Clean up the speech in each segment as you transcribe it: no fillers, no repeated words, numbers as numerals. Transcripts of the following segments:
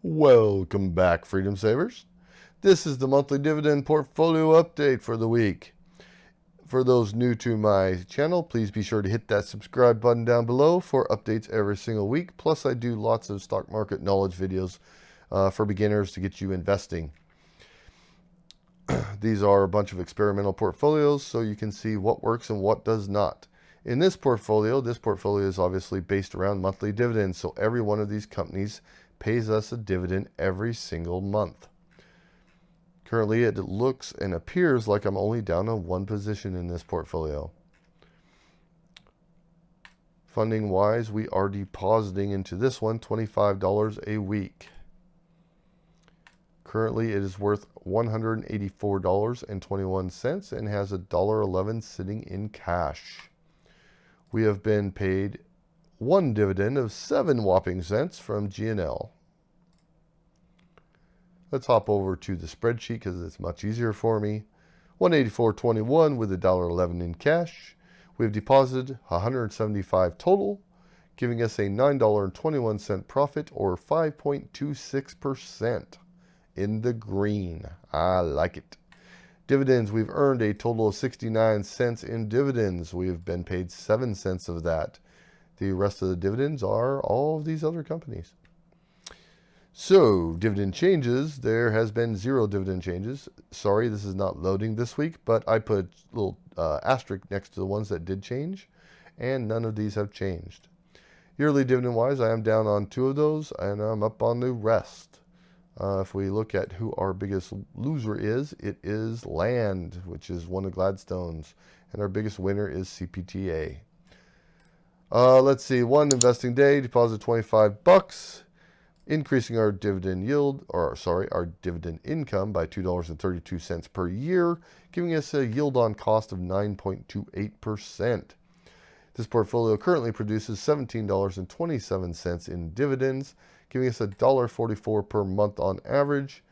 Welcome back, Freedom Savers. This is the monthly dividend portfolio update for the week. For those new to my channel, please be sure to hit that subscribe button down below for updates every single week. Plus, I do lots of stock market knowledge videos for beginners to get you investing. These are a bunch of experimental portfolios so you can see what works and what does not. In this portfolio is obviously based around monthly dividends, so every one of these companies pays us a dividend every single month. Currently, it looks and appears like I'm only down on one position in this portfolio. Funding wise, we are depositing into this one $25 a week. Currently, it is worth $184.21 and has $1.11 sitting in cash. We have been paid one dividend of 7 whopping cents from G&L. Let's hop over to the spreadsheet because it's much easier for me. $184.21 with $1.11 in cash. We've deposited $175 total, giving us a $9.21 profit, or 5.26% in the green. I like it. Dividends, we've earned a total of 69 cents in dividends. We've been paid 7 cents of that. The rest of the dividends are all of these other companies. So, dividend changes, there has been 0 dividend changes. Sorry, this is not loading this week, but I put a little asterisk next to the ones that did change, and none of these have changed. Yearly dividend-wise, I am down on 2 of those, and I'm up on the rest. If we look at who our biggest loser is, it is Land, which is one of Gladstone's, and our biggest winner is CPTA. Let's see, one investing day, deposit $25, increasing our dividend yield, or sorry, our dividend income by $2.32 per year, giving us a yield on cost of 9.28%. This portfolio currently produces $17.27 in dividends, giving us $1.44 per month on average.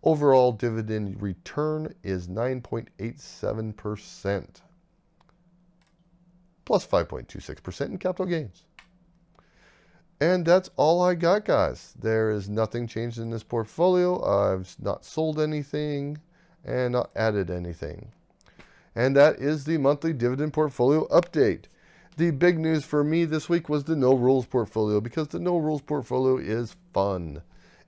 Overall dividend return is 9.87%. plus 5.26% in capital gains. And that's all I got, guys. There is nothing changed in this portfolio. I've not sold anything and not added anything. And that is the monthly dividend portfolio update. The big news for me this week was the no rules portfolio, because the no rules portfolio is fun.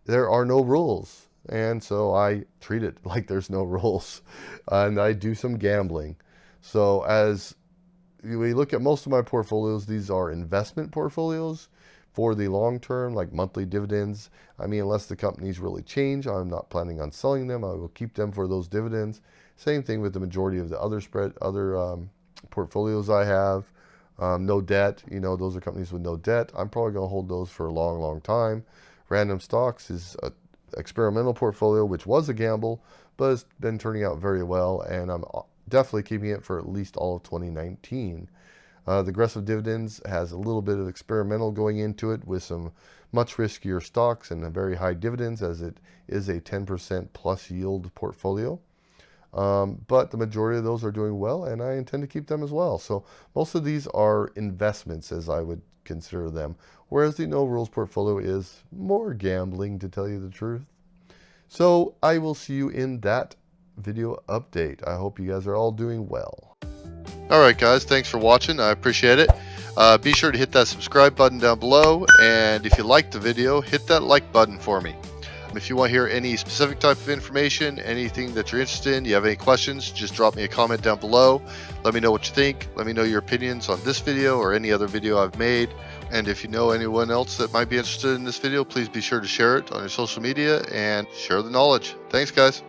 There are no rules, and so I treat it like there's no rules, and I do some gambling. So as we look at most of my portfolios, these are investment portfolios for the long term, like monthly dividends. I mean, unless the companies really change, I'm not planning on selling them. I will keep them for those dividends. Same thing with the majority of the other portfolios I have. No debt, those are companies with no debt. I'm probably going to hold those for a long, long time. Random stocks is an experimental portfolio, which was a gamble, but it's been turning out very well, and I'm definitely keeping it for at least all of 2019. The aggressive dividends has a little bit of experimental going into it with some much riskier stocks and a very high dividends, as it is a 10% plus yield portfolio. But the majority of those are doing well, and I intend to keep them as well. So most of these are investments, as I would consider them, whereas the no rules portfolio is more gambling, to tell you the truth. So I will see you in that video update. I hope you guys are all doing well. Alright guys, thanks for watching. I appreciate it. Be sure to hit that subscribe button down below, and if you liked the video, hit that like button for me. If you want to hear any specific type of information, anything that you're interested in, you have any questions, just drop me a comment down below. Let me know what you think. Let me know your opinions on this video or any other video I've made. And if you know anyone else that might be interested in this video, please be sure to share it on your social media and share the knowledge. Thanks, guys.